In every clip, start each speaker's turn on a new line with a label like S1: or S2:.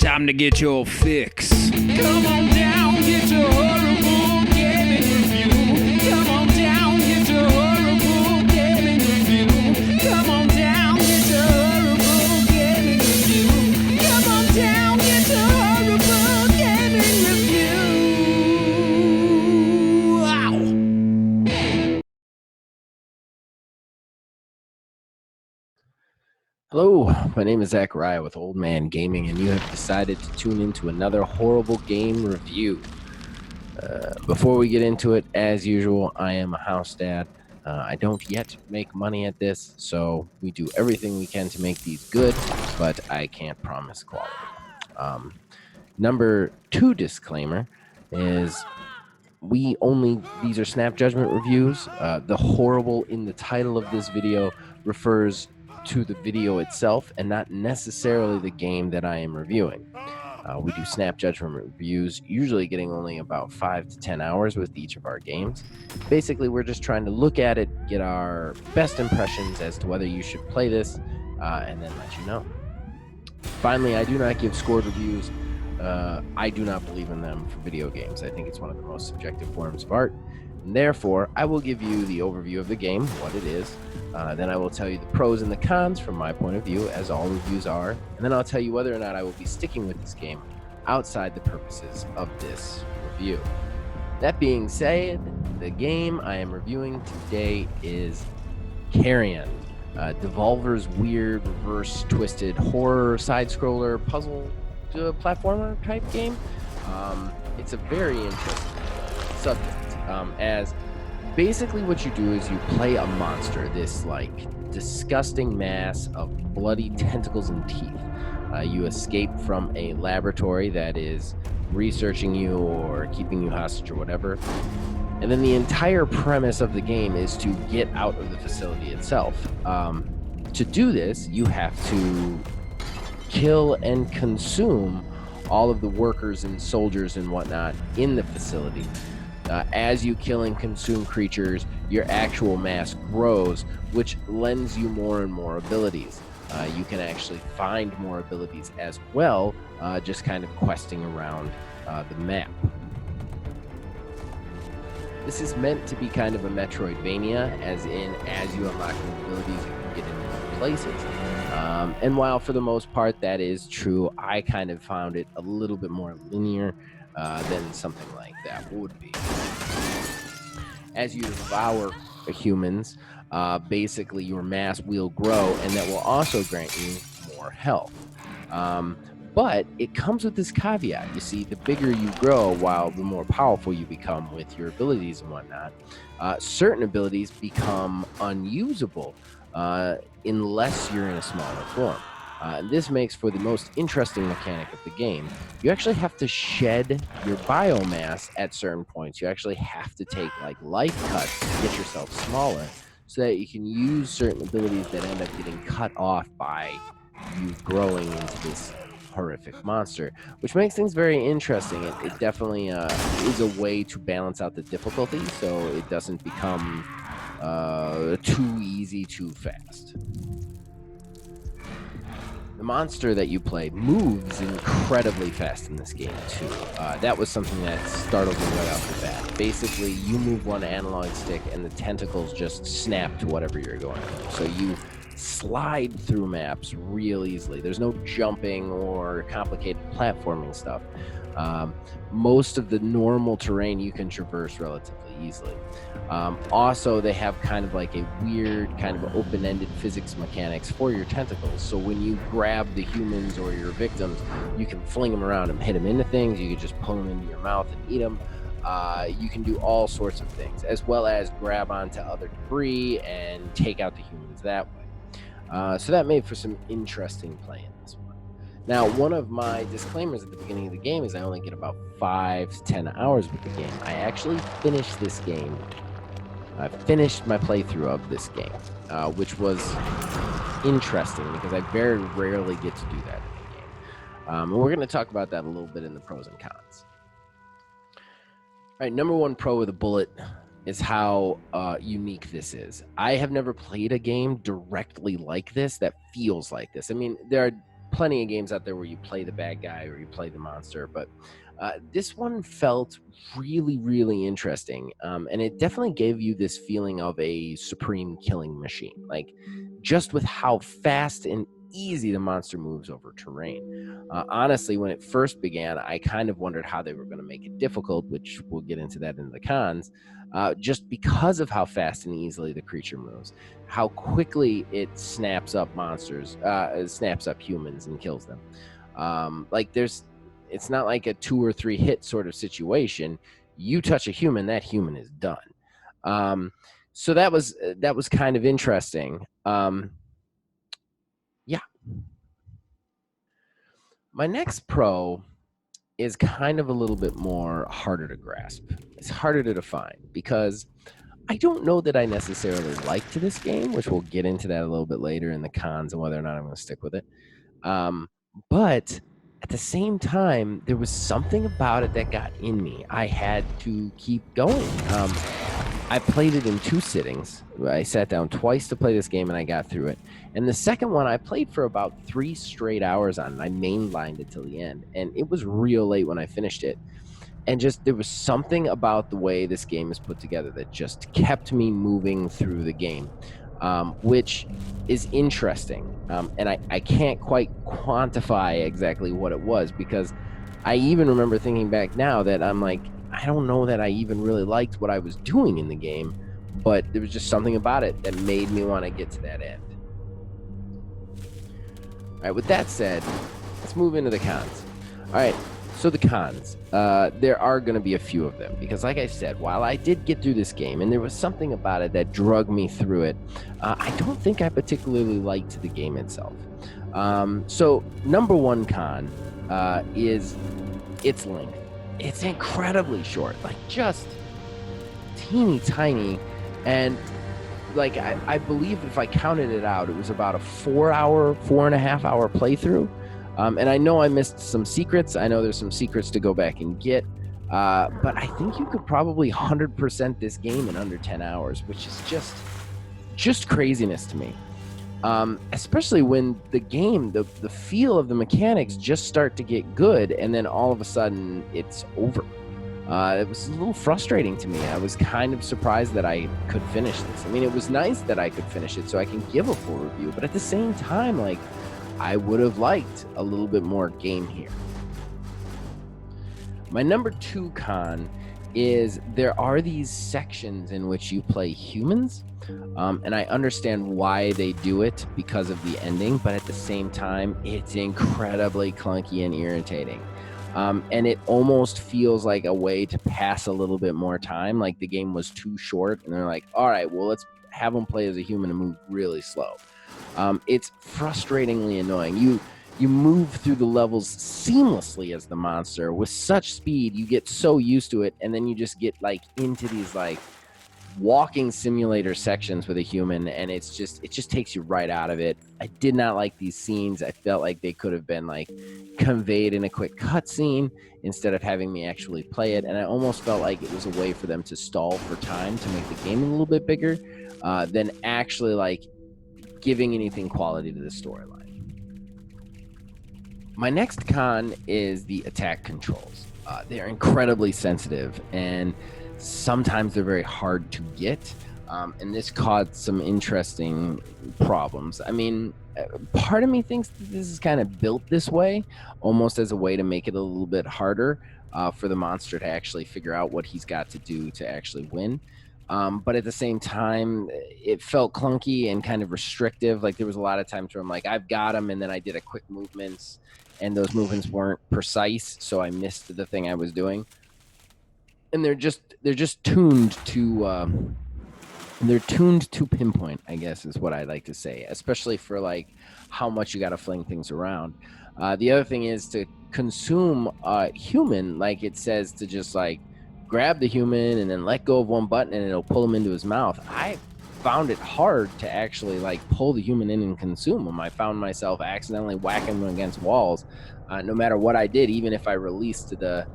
S1: Time to get your fix. Come on down, get your horrible gaming review. Come on down, get your horrible gaming review. Come on down, get your horrible gaming review. Come on down, get your horrible gaming review. Wow.
S2: Hello, my name is Zachariah with Old Man Gaming, and you have decided to tune into another horrible game review. Before we get into it, as usual, I am a house dad. I don't yet make money at this, so we do everything we can to make these good, but I can't promise quality. Number 2 disclaimer is these are snap judgment reviews. The horrible in the title of this video refers to the video itself and not necessarily the game that I am reviewing. We do snap judgment reviews, usually getting only about 5 to 10 hours with each of our games. Basically, we're just trying to look at it, get our best impressions as to whether you should play this, and then let you know. Finally, I do not give scored reviews. I do not believe in them for video games. I think it's one of the most subjective forms of art. And therefore, I will give you the overview of the game, what it is. Then I will tell you the pros and the cons from my point of view, as all reviews are. And then I'll tell you whether or not I will be sticking with this game outside the purposes of this review. That being said, the game I am reviewing today is Carrion, Devolver's weird, reverse, twisted horror side-scroller puzzle platformer type game. It's a very interesting subject, as basically what you do is you play a monster, this like disgusting mass of bloody tentacles and teeth. You escape from a laboratory that is researching you or keeping you hostage or whatever. And then the entire premise of the game is to get out of the facility itself. To do this, you have to kill and consume all of the workers and soldiers and whatnot in the facility. As you kill and consume creatures, your actual mass grows, which lends you more and more abilities. You can actually find more abilities as well, just kind of questing around the map. This is meant to be kind of a Metroidvania, as you unlock new abilities, you can get into new places. And while for the most part that is true, I kind of found it a little bit more linear than something like that would be. As you devour humans, basically your mass will grow, and that will also grant you more health. But it comes with this caveat. You see, the bigger you grow, while the more powerful you become with your abilities and whatnot, certain abilities become unusable unless you're in a smaller form. This makes for the most interesting mechanic of the game. You actually have to shed your biomass at certain points. You actually have to take like life cuts to get yourself smaller so that you can use certain abilities that end up getting cut off by you growing into this horrific monster, which makes things very interesting. It definitely is a way to balance out the difficulty so it doesn't become too easy too fast. The monster that you play moves incredibly fast in this game too. That was something that startled me right off the bat. Basically, you move one analog stick and the tentacles just snap to whatever you're going for. So you slide through maps real easily. There's no jumping or complicated platforming stuff. Most of the normal terrain you can traverse relatively easily. Also, they have kind of like a weird kind of open-ended physics mechanics for your tentacles. So when you grab the humans or your victims, you can fling them around and hit them into things. You can just pull them into your mouth and eat them. You can do all sorts of things, as well as grab onto other debris and take out the humans that way. So that made for some interesting play in this one. Now, one of my disclaimers at the beginning of the game is I only get about 5 to 10 hours with the game. I actually finished this game. I finished my playthrough of this game, which was interesting because I very rarely get to do that in the game. And we're going to talk about that a little bit in the pros and cons. All right, number one pro with a bullet is how unique this is. I have never played a game directly like this that feels like this. I mean, there are plenty of games out there where you play the bad guy or you play the monster, but this one felt really, really interesting. And it definitely gave you this feeling of a supreme killing machine, like just with how fast and easy the monster moves over terrain. Honestly, when it first began, I kind of wondered how they were going to make it difficult, which we'll get into that in the cons, just because of how fast and easily the creature moves, how quickly it snaps up monsters, snaps up humans and kills them. It's not like a 2 or 3 hit sort of situation. You touch a human, that human is done. So that was kind of interesting. Yeah. My next pro is kind of a little bit more harder to grasp. It's harder to define because I don't know that I necessarily liked this game, which we'll get into that a little bit later in the cons and whether or not I'm going to stick with it. But at the same time, there was something about it that got in me. I had to keep going. I played it in 2 sittings. I sat down twice to play this game and I got through it. And the second one I played for about 3 straight hours on, and I mainlined it till the end. And it was real late when I finished it. And just there was something about the way this game is put together that just kept me moving through the game, which is interesting. And I can't quite quantify exactly what it was, because I even remember thinking back now that I'm like, I don't know that I even really liked what I was doing in the game, but there was just something about it that made me want to get to that end. All right, with that said, let's move into the cons. All right, so the cons. There are going to be a few of them, because like I said, while I did get through this game and there was something about it that drug me through it, I don't think I particularly liked the game itself. So number one con is its length. It's incredibly short, like just teeny tiny. And like, I believe if I counted it out, it was about a 4.5 hour playthrough. And I know I missed some secrets. I know there's some secrets to go back and get. But I think you could probably 100% this game in under 10 hours, which is just craziness to me. Especially when the game, the feel of the mechanics just start to get good, and then all of a sudden it's over. It was a little frustrating to me. I was kind of surprised that I could finish this. I mean, it was nice that I could finish it so I can give a full review, but at the same time, like, I would have liked a little bit more game here. My number 2 con is there are these sections in which you play humans, and I understand why they do it because of the ending, but at the same time, it's incredibly clunky and irritating. And it almost feels like a way to pass a little bit more time, like the game was too short, and they're like, all right, well, let's have them play as a human and move really slow. It's frustratingly annoying. You move through the levels seamlessly as the monster with such speed. You get so used to it, and then you just get like into these like walking simulator sections with a human, and it just takes you right out of it. I did not like these scenes. I felt like they could have been like conveyed in a quick cutscene instead of having me actually play it, and I almost felt like it was a way for them to stall for time to make the game a little bit bigger than actually like giving anything quality to the storyline. My next con is the attack controls. They're incredibly sensitive, and sometimes they're very hard to get, and this caused some interesting problems. I mean, part of me thinks that this is kind of built this way, almost as a way to make it a little bit harder for the monster to actually figure out what he's got to do to actually win. But at the same time, it felt clunky and kind of restrictive. Like there was a lot of times where I'm like, I've got him, and then I did a quick movements, and those movements weren't precise, so I missed the thing I was doing. And they're just tuned to pinpoint, I guess is what I like to say, especially for like how much you got to fling things around. The other thing is to consume a human, like it says to just like grab the human and then let go of one button and it'll pull him into his mouth. I found it hard to actually like pull the human in and consume him. I found myself accidentally whacking them against walls, no matter what I did, even if I released the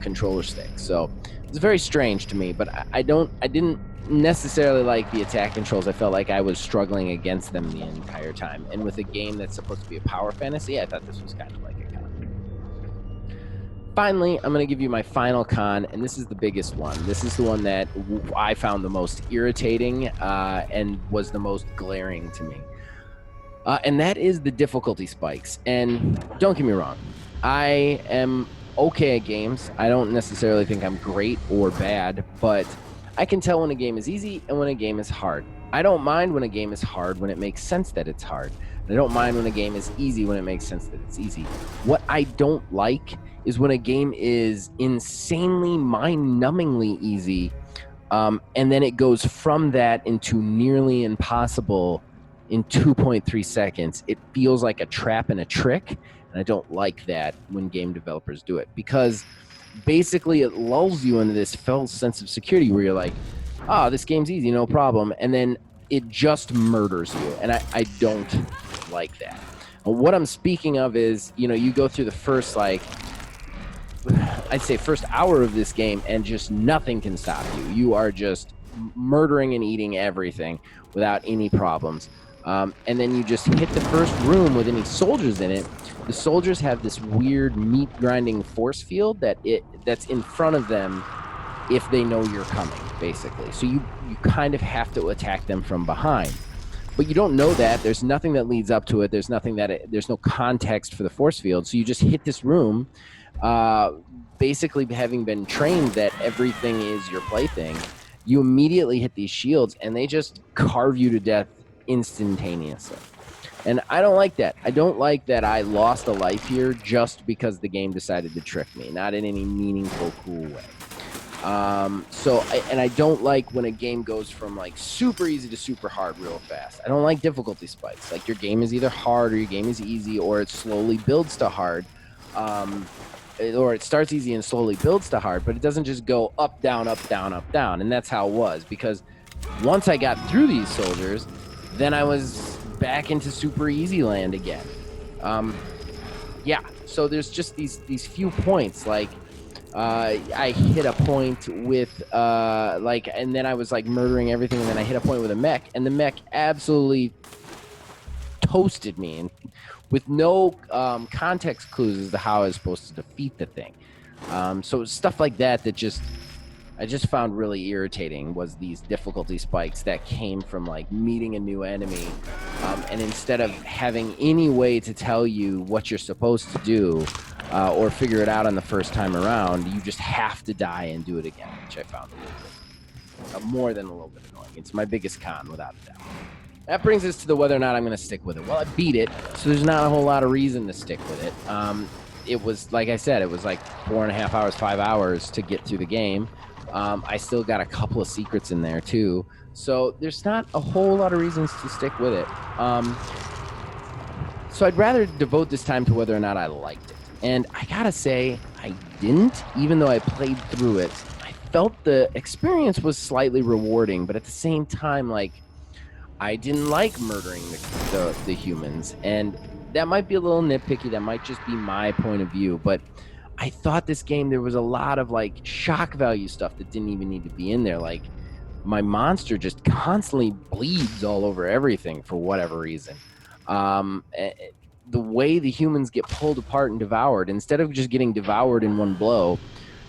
S2: controller stick. So it's very strange to me, but I didn't necessarily like the attack controls. I felt like I was struggling against them the entire time. And with a game that's supposed to be a power fantasy, I thought this was kind of like a con. Finally, I'm going to give you my final con, and this is the biggest one. This is the one that I found the most irritating and was the most glaring to me. And that is the difficulty spikes. And don't get me wrong, I am okay at games. I don't necessarily think I'm great or bad, but I can tell when a game is easy and when a game is hard. I don't mind when a game is hard when it makes sense that it's hard. And I don't mind when a game is easy when it makes sense that it's easy. What I don't like is when a game is insanely, mind-numbingly easy, and then it goes from that into nearly impossible in 2.3 seconds. It feels like a trap and a trick, and I don't like that when game developers do it, because basically it lulls you into this false sense of security where you're like, oh, this game's easy, no problem, and then it just murders you, and I don't like that. What I'm speaking of is, you go through the first, I'd say first hour of this game, and just nothing can stop you. You are just murdering and eating everything without any problems. And then you just hit the first room with any soldiers in it. The soldiers have this weird meat grinding force field that's in front of them if they know you're coming, basically. So you kind of have to attack them from behind. But you don't know that. There's nothing that leads up to it. There's no context for the force field. So you just hit this room, basically having been trained that everything is your plaything. You immediately hit these shields, and they just carve you to death instantaneously. And I don't like that. I don't like that I lost a life here just because the game decided to trick me, not in any meaningful, cool way. I don't like when a game goes from super easy to super hard real fast. I don't like difficulty spikes. Like, your game is either hard or your game is easy, or it slowly builds to hard. Or it starts easy and slowly builds to hard, but it doesn't just go up, down, up, down, up, down. And that's how it was, because once I got through these soldiers, then I was back into super easy land again. So there's just these few points, I hit a point with and then I was murdering everything, and then I hit a point with a mech, and the mech absolutely toasted me, and with no context clues as to how I was supposed to defeat the thing. So stuff like that I just found really irritating, was these difficulty spikes that came from meeting a new enemy, and instead of having any way to tell you what you're supposed to do or figure it out on the first time around, you just have to die and do it again, which I found a little bit more than a little bit annoying. It's my biggest con, without a doubt. That brings us to the whether or not I'm going to stick with it. Well, I beat it, so there's not a whole lot of reason to stick with it. It was, like I said, it was 4.5 hours, 5 hours to get through the game. I still got a couple of secrets in there, too. So there's not a whole lot of reasons to stick with it. So I'd rather devote this time to whether or not I liked it. And I gotta say, I didn't, even though I played through it. I felt the experience was slightly rewarding, but at the same time, I didn't like murdering the humans. And that might be a little nitpicky. That might just be my point of view. But I thought this game, there was a lot of shock value stuff that didn't even need to be in there. My monster just constantly bleeds all over everything for whatever reason. The way the humans get pulled apart and devoured, instead of just getting devoured in one blow,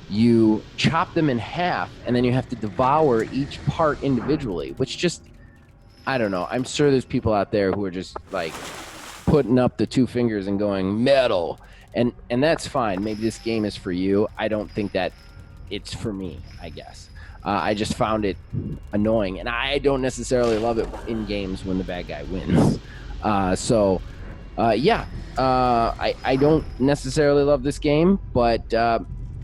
S2: you chop them in half, and then you have to devour each part individually, which just, I don't know. I'm sure there's people out there who are just putting up the two fingers and going metal, and that's fine. Maybe this game is for you. I don't think that it's for me, I guess. I just found it annoying, and I don't necessarily love it in games when the bad guy wins. I don't necessarily love this game, but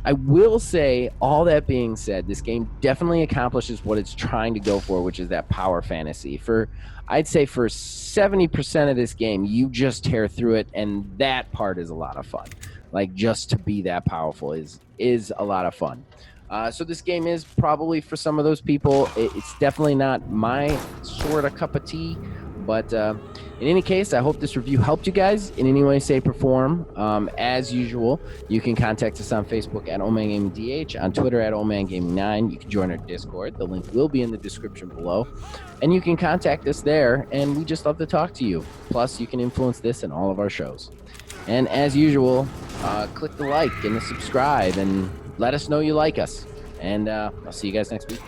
S2: I will say, all that being said, this game definitely accomplishes what it's trying to go for, which is that power fantasy. I'd say for 70% of this game, you just tear through it, and that part is a lot of fun. Just to be that powerful is a lot of fun. So this game is probably for some of those people. It's definitely not my sort of cup of tea, But in any case, I hope this review helped you guys in any way, shape, or form. As usual, you can contact us on Facebook at OmanGamingDH, on Twitter at OmanGaming9. You can join our Discord. The link will be in the description below. And you can contact us there, and we just love to talk to you. Plus, you can influence this and all of our shows. And as usual, click the like and the subscribe, and let us know you like us. And I'll see you guys next week.